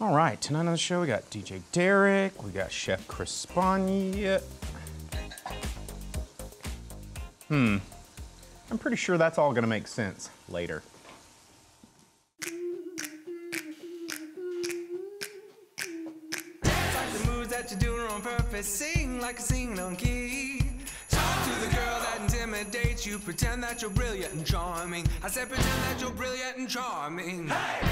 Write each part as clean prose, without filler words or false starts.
All right, tonight on the show we got DJ Derrick, we got Chef Chris Spagna. I'm pretty sure that's all gonna make sense later. Dance like the moves that you're doing on purpose. Sing like a singing on key. Talk to the girl that intimidates you. Pretend that you're brilliant and charming. I said pretend that you're brilliant and charming. Hey!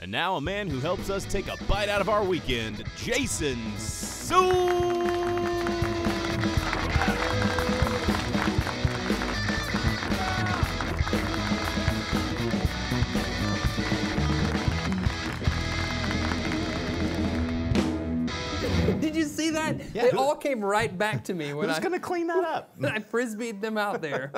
And now a man who helps us take a bite out of our weekend, Jason Suel. Did you see that? Yeah. It all came right back to me when Who's gonna clean that up? I frisbeed them out there.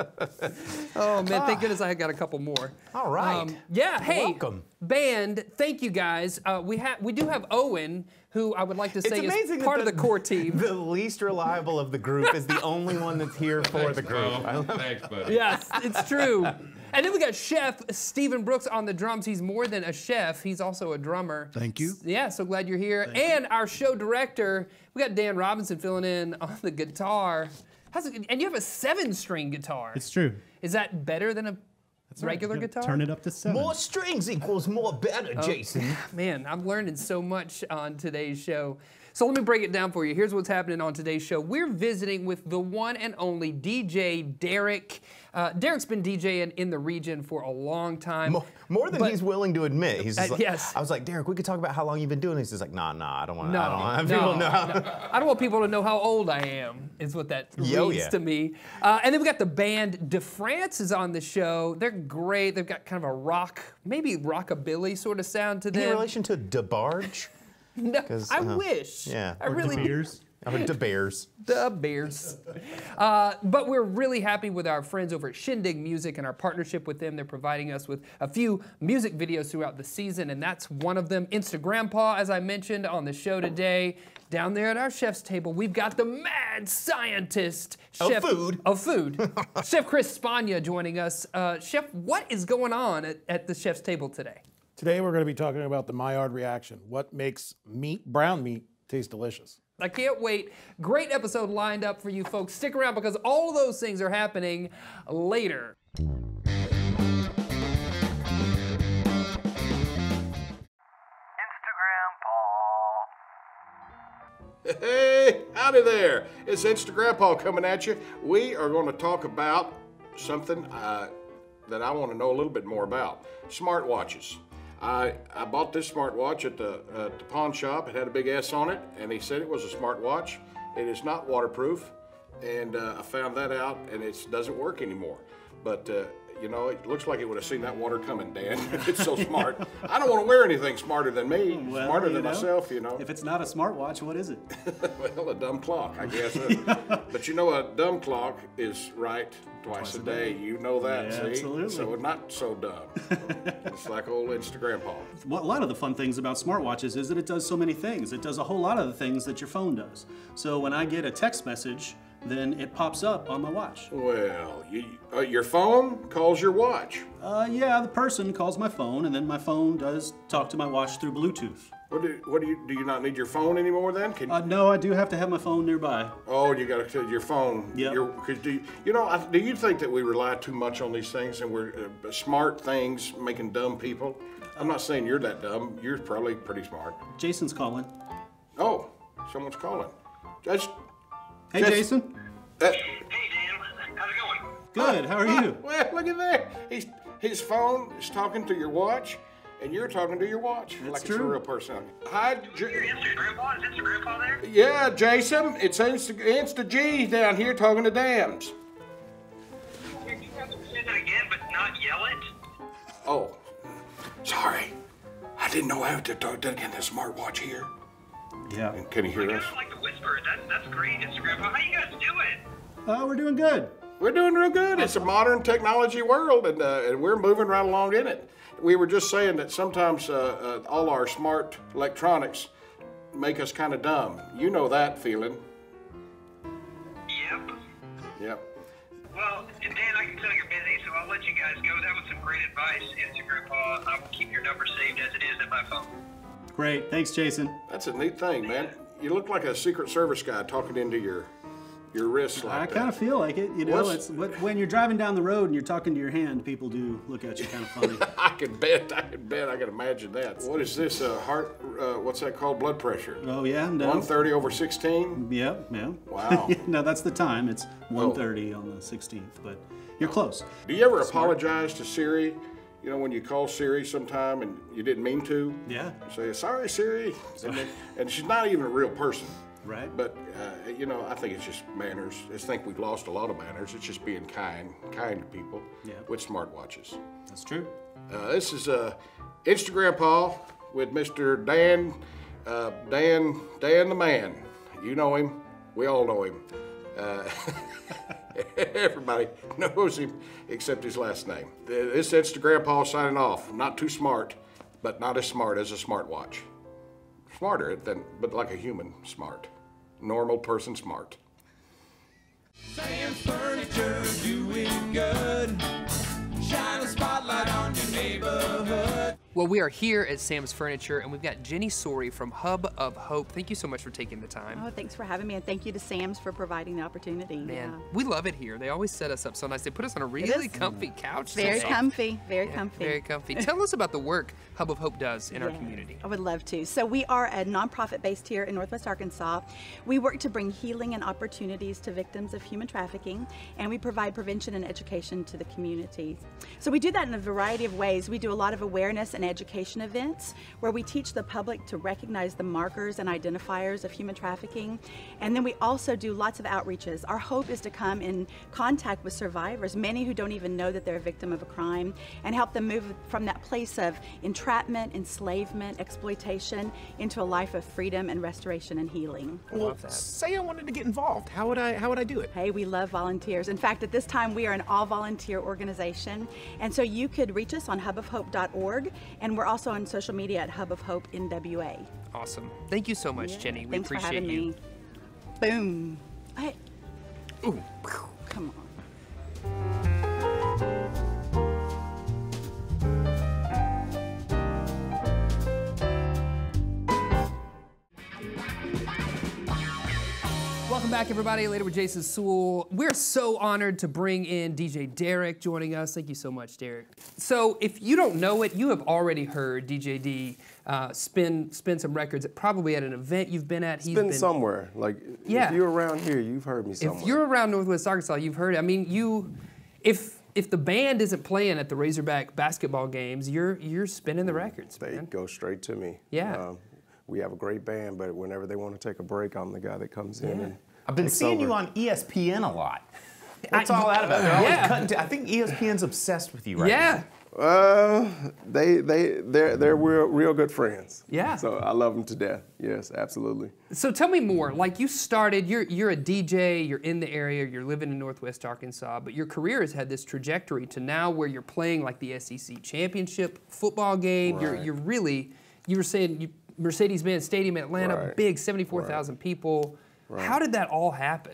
Oh man, thank goodness I got a couple more. All right. Yeah, hey, welcome. Band, thank you guys. We do have Owen, who I would like to say is part of the core team. The least reliable of the group is the only one that's here for the group. Thanks, buddy. Yes, it's true. And then we got Chef Stephen Brooks on the drums. He's more than a chef, he's also a drummer. Thank you. Yeah, so glad you're here. And our show director, we got Dan Robinson filling in on the guitar. And you have a 7-string guitar. It's true. Is that better than a regular Gotta guitar? Turn it up to 7. More strings equals more better, Jason. Man, I'm learning so much on today's show. So let me break it down for you. Here's what's happening on today's show. We're visiting with the one and only DJ Derrick. Derrick's been DJing in the region for a long time. More than he's willing to admit. He's just like, yes. I was like, Derrick, we could talk about how long you've been doing this. He's like, nah, I don't want No, people to know. I don't want people to know how old I am, is what that reads to me. And then we got the band De France is on the show. They're great. They've got kind of a rock, maybe rockabilly sort of sound to them. Any relation to DeBarge? No, I wish. Yeah. I really do. Beers. Or the Bears. The Bears. But we're really happy with our friends over at Shindig Music and our partnership with them. They're providing us with a few music videos throughout the season, and that's one of them. Instagrandpa, as I mentioned on the show today. Down there at our chef's table, we've got the mad scientist. Chef of food. Chef Chris Spagna joining us. Chef, what is going on at the chef's table today? Today we're going to be talking about the Maillard reaction. What makes brown meat, taste delicious? I can't wait. Great episode lined up for you folks. Stick around because all of those things are happening later. Hey, howdy there. It's Instagrandpa coming at you. We are going to talk about something that I want to know a little bit more about. Smartwatches. I bought this smartwatch at the pawn shop. It had a big S on it, and he said it was a smartwatch. It is not waterproof, and I found that out, and it doesn't work anymore. But you know, it looks like it would have seen that water coming, Dan. It's so smart. I don't want to wear anything smarter than me, smarter than myself, you know. If it's not a smartwatch, what is it? Well, a dumb clock, I guess. But you know, a dumb clock is right twice a day. You know that, see? Absolutely. So it's not so dumb. It's like old Instagrandpa. Well, a lot of the fun things about smartwatches is that it does so many things. It does a whole lot of the things that your phone does. So when I get a text message, then it pops up on my watch. Well, your phone calls your watch. Yeah, the person calls my phone, and then my phone does talk to my watch through Bluetooth. Do you not need your phone anymore then? No, I do have to have my phone nearby. Oh, you got to your phone. Yeah. Do you think that we rely too much on these things and we're smart things making dumb people? I'm not saying you're that dumb. You're probably pretty smart. Jason's calling. Oh, someone's calling. Hey, Jason. Hey, Dan. How's it going? Good. How are you? Well, look at that. His phone is talking to your watch, and you're talking to your watch. That's like true. It's a real person. Hi, Your Instagrandpa? Is Instagrandpa there? Yeah, Jason. It's Insta G down here talking to Dams. You have to say that again, but not yell it? Oh, sorry. I didn't know I had to get the smartwatch here. Yeah. Can you hear us? I kind of like the whisper. That's great, Instagrandpa. How you guys doing? We're doing good. We're doing real good. It's a modern technology world, and we're moving right along in it. We were just saying that sometimes all our smart electronics make us kind of dumb. You know that feeling. Yep. Yep. Well, Dan, I can tell you're busy, so I'll let you guys go. That was some great advice, Instagram Paul. I will keep your number saved as it is in my phone. Great, thanks, Jason. That's a neat thing, man. You look like a Secret Service guy talking into your wrist like that. I kind of feel like it. You know, when you're driving down the road and you're talking to your hand, people do look at you kind of funny. I can bet. I can imagine that. What is this? Heart? What's that called? Blood pressure. Oh yeah, no. 130 over 16. Yep, yeah. Wow. No, that's the time. It's 1:30 on the 16th, but you're close. Do you ever apologize to Siri? You know, when you call Siri sometime and you didn't mean to? Yeah. You say, sorry, Siri. And she's not even a real person. Right. But, you know, I think it's just manners. I think we've lost a lot of manners. It's just being kind to people with smartwatches. That's true. This is Instagram Paul with Mr. Dan the man. You know him. We all know him. Everybody knows him except his last name. This Instagram Paul signing off. Not too smart, but not as smart as a smartwatch. Smarter than, but like a human smart. Normal person smart. Sam's Furniture doing good. Shine a spotlight on your neighborhood. Well, we are here at Sam's Furniture, and we've got Jenny Sorey from Hub of Hope. Thank you so much for taking the time. Oh, thanks for having me, and thank you to Sam's for providing the opportunity. Man, we love it here. They always set us up so nice. They put us on a really comfy couch. Very today. comfy, very comfy. Very comfy. Tell us about the work Hub of Hope does in our community. I would love to. So we are a nonprofit based here in Northwest Arkansas. We work to bring healing and opportunities to victims of human trafficking, and we provide prevention and education to the community. So we do that in a variety of ways. We do a lot of awareness and education events where we teach the public to recognize the markers and identifiers of human trafficking. And then we also do lots of outreaches. Our hope is to come in contact with survivors, many who don't even know that they're a victim of a crime, and help them move from that place of entrapment, enslavement, exploitation into a life of freedom and restoration and healing. Well, say I wanted to get involved. How would I do it? Hey, we love volunteers. In fact, at this time, we are an all-volunteer organization. And so you could reach us on hubofhope.org, and we're also on social media at Hub of Hope NWA. Awesome. Thank you so much, Jenny. We Thanks appreciate for having you. me. Boom. Hey. Ooh. Come on. Welcome back, everybody. Later with Jason Suel. We're so honored to bring in DJ Derrick joining us. Thank you so much, Derrick. So if you don't know it, you have already heard DJ D spin some records probably at an event you've been at. He's been somewhere. Like, if you're around here, you've heard me somewhere. If you're around Northwest Arkansas, you've heard it. I mean, if the band isn't playing at the Razorback basketball games, you're spinning the records, They man. go straight to me. Yeah. We have a great band, but whenever they want to take a break, I'm the guy that comes in and I've been takes seeing over. you on ESPN a lot. What's all that about? They're always cutting to, I think ESPN's obsessed with you right now. They're real good friends. Yeah. So I love them to death. Yes, absolutely. So tell me more. Like, you started, you're a DJ, you're in the area, you're living in Northwest Arkansas, but your career has had this trajectory to now where you're playing like the SEC championship football game. Right. You're really, you were saying Mercedes-Benz Stadium in Atlanta, Right. big, 74,000 people. Right. How did that all happen?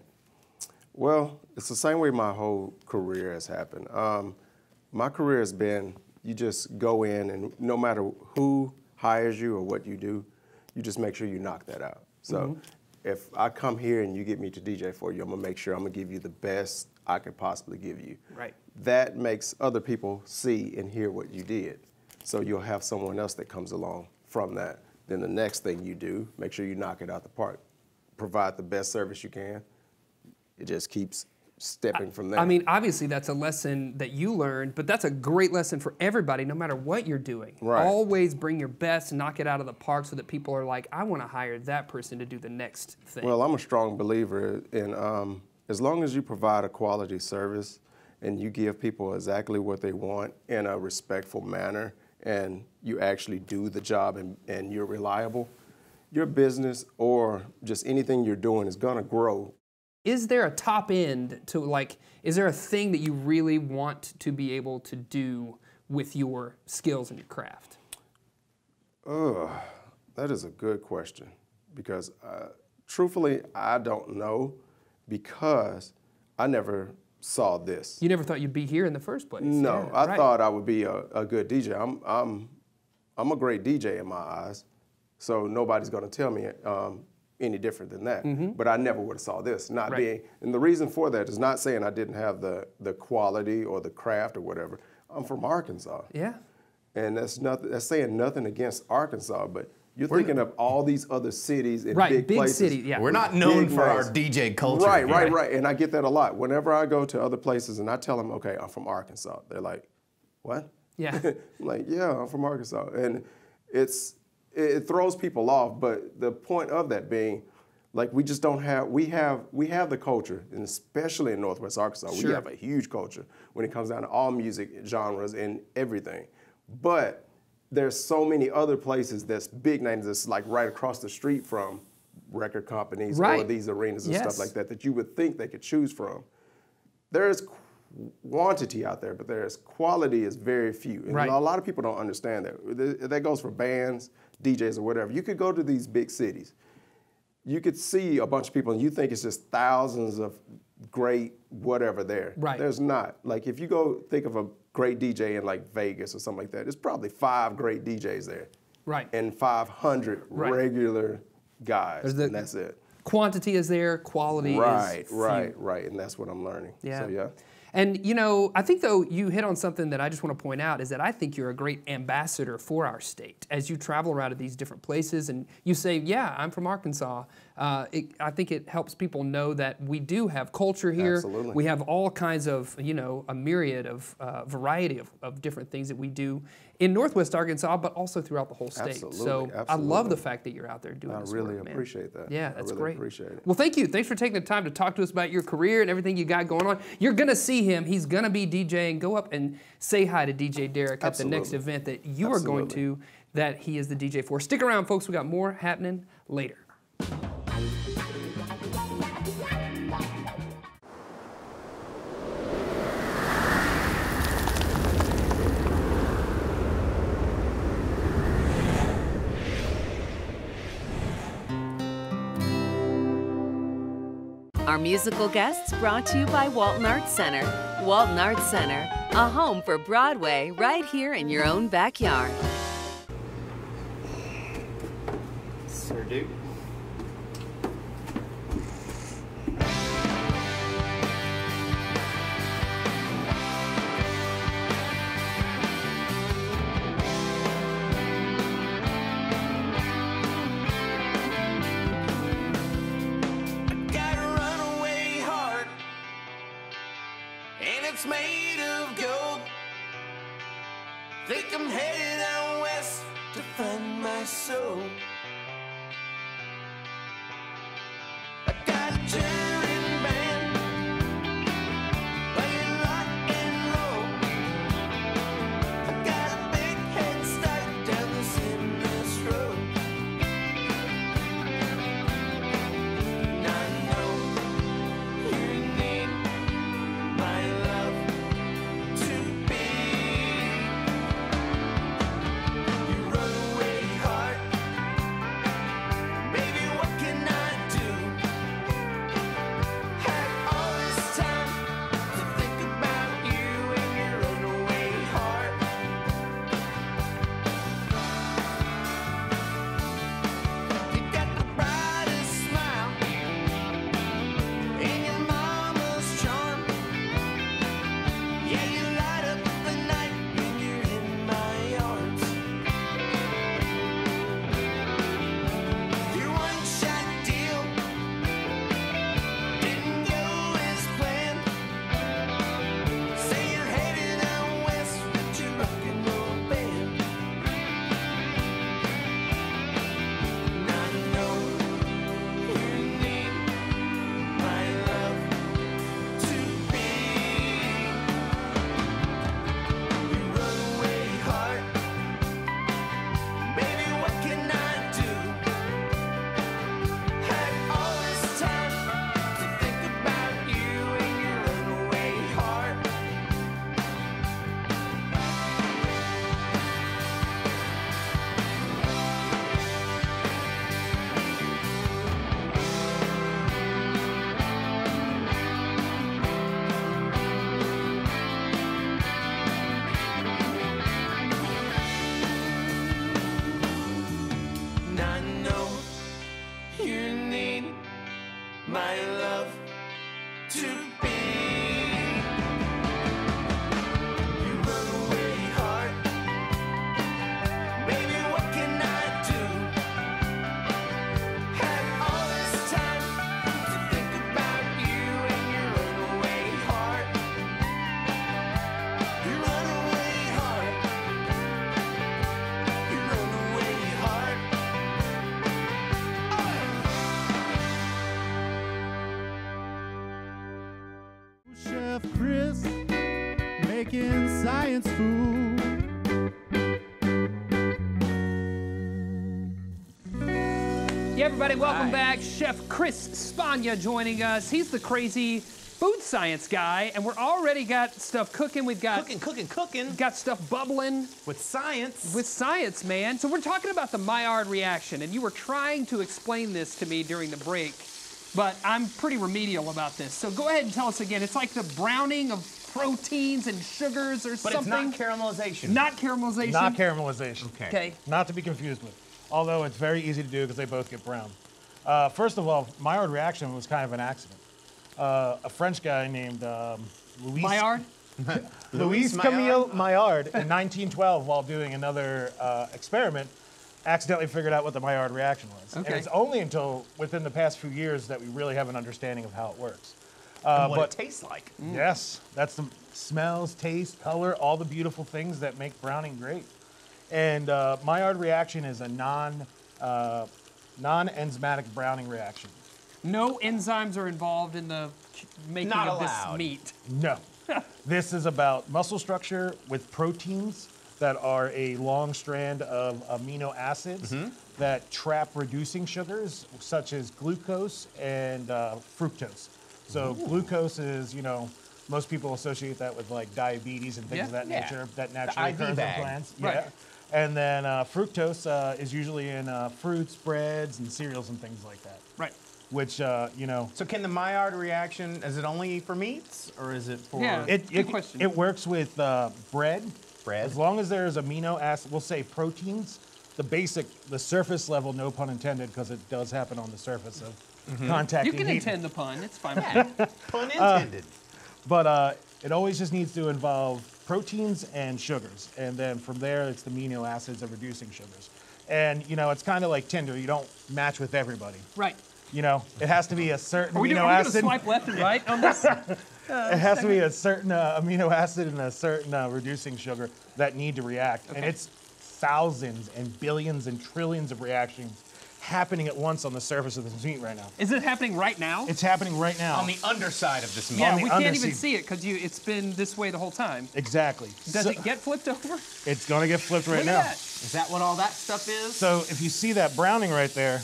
Well, it's the same way my whole career has happened. My career has been, you just go in and no matter who hires you or what you do, you just make sure you knock that out. So if I come here and you get me to DJ for you, I'm gonna make sure I'm gonna give you the best I could possibly give you. Right. That makes other people see and hear what you did. So you'll have someone else that comes along from that. Then the next thing you do, make sure you knock it out the park. Provide the best service you can. It just keeps stepping from there. I mean, obviously that's a lesson that you learned, but that's a great lesson for everybody, no matter what you're doing. Right. Always bring your best, knock it out of the park so that people are like, I want to hire that person to do the next thing. Well, I'm a strong believer in as long as you provide a quality service and you give people exactly what they want in a respectful manner and you actually do the job and you're reliable, your business or just anything you're doing is gonna grow. is there a top end to like, is there a thing that you really want to be able to do with your skills and your craft? That is a good question because truthfully, I don't know because I never saw this. You never thought you'd be here in the first place. No, yeah, I thought I would be a good DJ. I'm a great DJ in my eyes, so nobody's gonna tell me any different than that. But I never would have saw this. Not being, and the reason for that is not saying I didn't have the quality or the craft or whatever. I'm from Arkansas. Yeah. And that's saying nothing against Arkansas, but you're thinking of all these other cities and big places. City, yeah. We're not known for our DJ culture. Right. And I get that a lot. Whenever I go to other places and I tell them, okay, I'm from Arkansas, they're like, what? Yeah. I'm like, yeah, I'm from Arkansas. And it throws people off, but the point of that being, like, we just don't have, we have the culture, and especially in Northwest Arkansas, we have a huge culture when it comes down to all music genres and everything. But there's so many other places that's big names that's like right across the street from record companies or these arenas and stuff like that you would think they could choose from. There's quantity out there, but there's quality is very few. And a lot of people don't understand that. That goes for bands, DJs, or whatever. You could go to these big cities. You could see a bunch of people and you think it's just thousands of great whatever there. Right. There's not. Like if you go think of a great DJ in like Vegas or something like that, there's probably 5 great DJs there. Right. And 500 regular guys, and that's it. Quantity is there, quality is few. Right, and that's what I'm learning. Yeah. So, yeah. And you know, I think though you hit on something that I just want to point out is that I think you're a great ambassador for our state. As you travel around to these different places and you say, yeah, I'm from Arkansas, I think it helps people know that we do have culture here. Absolutely. We have all kinds of, you know, a myriad of variety of different things that we do in Northwest Arkansas, but also throughout the whole state. Absolutely. So I love the fact that you're out there doing this work, man. I really appreciate that. Yeah, that's great. I appreciate it. Well, thank you. Thanks for taking the time to talk to us about your career and everything you got going on. You're going to see him. He's going to be DJing. Go up and say hi to DJ Derrick at the next event that you are going to, that he is the DJ for. Stick around, folks. We got more happening later. Our musical guests brought to you by Walton Arts Center. Walton Arts Center, a home for Broadway right here in your own backyard. Sir Duke. It's made of gold. Think I'm headed out west to find my soul. I got a touring band playing rock and roll. I got a big head start down this endless road. And I know you need my love. science food. Yeah, everybody, welcome back. Chef Chris Spagna joining us. He's the crazy food science guy, and we're already got stuff cooking. We've got cooking. Got stuff bubbling. With science. With science, man. So we're talking about the Maillard reaction, and you were trying to explain this to me during the break, but I'm pretty remedial about this. So go ahead and tell us again. It's like the browning of proteins and sugars or something. But it's not caramelization. Not caramelization? Not caramelization. Okay. Not to be confused with. Although it's very easy to do because they both get brown. First of all, Maillard reaction was kind of an accident. A French guy named Louis Maillard? Louis Camille Maillard in 1912, while doing another experiment, accidentally figured out what the Maillard reaction was. Okay. And it's only until within the past few years that we really have an understanding of how it works. And what it tastes like. Yes, that's the smells, taste, color, all the beautiful things that make browning great. And Maillard reaction is a non-enzymatic browning reaction. No enzymes are involved in the making of this meat. No. This is about muscle structure with proteins that are a long strand of amino acids that trap reducing sugars, such as glucose and fructose. So glucose is, you know, most people associate that with like diabetes and things of that nature that naturally occurs in plants. Right. Yeah. And then fructose is usually in fruits, breads, and cereals and things like that. Right. Which, you know. So can the Maillard reaction, is it only for meats or is it for? Yeah, good question. It works with bread. Bread. As long as there's amino acid, we'll say proteins, the surface level, no pun intended, because it does happen on the surface of contacting You can heat. intend the pun, it's fine. Pun intended. But it always just needs to involve proteins and sugars. And then from there, it's the amino acids of reducing sugars. And, you know, it's kind of like Tinder. You don't match with everybody. Right. You know, it has to be a certain Are we amino going to acid. swipe left and right on this? It has to be a certain amino acid and a certain reducing sugar that need to react. And it's thousands and billions and trillions of reactions happening at once on the surface of this meat right now. Is it happening right now? It's happening right now. On the underside of this meat. Yeah, we can't even see it because it's been this way the whole time. Exactly. Does it get flipped over? It's going to get flipped right Look now. at that. Is that what all that stuff is? So if you see that browning right there,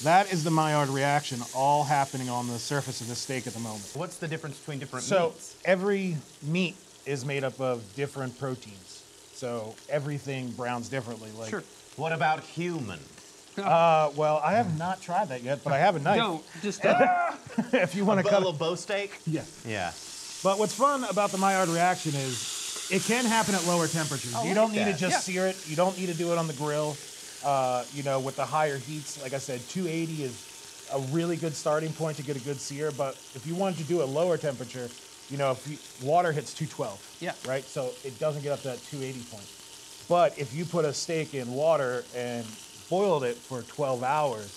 that is the Maillard reaction all happening on the surface of the steak at the moment. What's the difference between different So meats? every meat is made up of different proteins. So everything browns differently. Like, Sure. What about human? Well, I have not tried that yet, but I have a knife. Don't. Just If you want to A cut little bow steak? Yeah. Yeah. But what's fun about the Maillard reaction is it can happen at lower temperatures. I You like don't need to that. just sear it. You don't need to do it on the grill. You know, with the higher heats, like I said, 280 is a really good starting point to get a good sear. But if you wanted to do a lower temperature, you know, water hits 212. Yeah. Right? So it doesn't get up to that 280 point. But if you put a steak in water and boiled it for 12 hours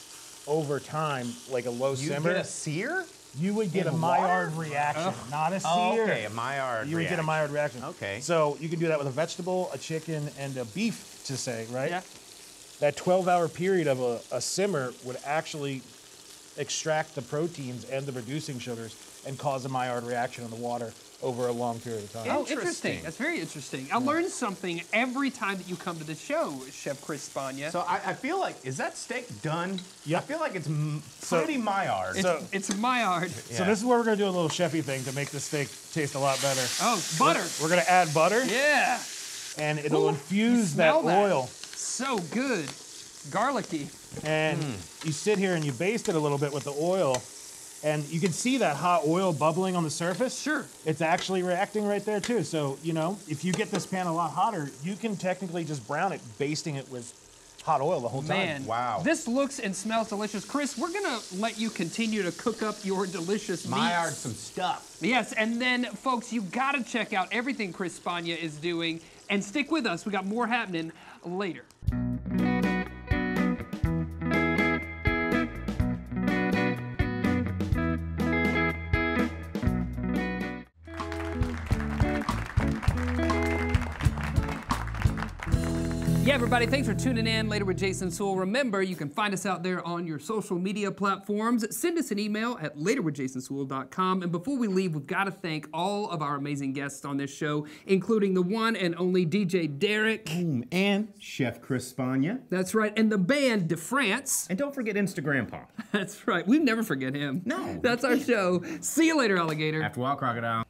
over time, like a low simmer. You get a sear? You would get a Maillard reaction, not a sear. Oh, okay, a Maillard You would get a Maillard reaction. Okay. So you can do that with a vegetable, a chicken, and a beef, to say, right? Yeah. That 12-hour period of a simmer would actually extract the proteins and the reducing sugars and cause a Maillard reaction in the water over a long period of time. Oh, interesting. That's very interesting. I learn something every time that you come to the show, Chef Chris Spagna. So I feel like, is that steak done? Yeah. I feel like it's pretty Maillard. It's Maillard. So this is where we're going to do a little chefy thing to make the steak taste a lot better. Oh, butter. We're going to add butter. Yeah. And it'll infuse that Smell that. oil. So good. Garlicky. And you sit here and you baste it a little bit with the oil. And you can see that hot oil bubbling on the surface. Sure. It's actually reacting right there too. So, you know, if you get this pan a lot hotter, you can technically just brown it, basting it with hot oil the whole time. Man, wow. This looks and smells delicious. Chris, we're going to let you continue to cook up your delicious meats. Maillard some stuff. Yes, and then, folks, you got to check out everything Chris Spagna is doing. And stick with us. We got more happening later. Yeah, everybody, thanks for tuning in. Later with Jason Suel. Remember, you can find us out there on your social media platforms. Send us an email at laterwithjasonsuel.com. And before we leave, we've got to thank all of our amazing guests on this show, including the one and only DJ Derrick. And Chef Chris Spagna. That's right. And the band De France. And don't forget Instagram Pa. That's right. We never forget him. No. That's our show. See you later, alligator. After a while, crocodile.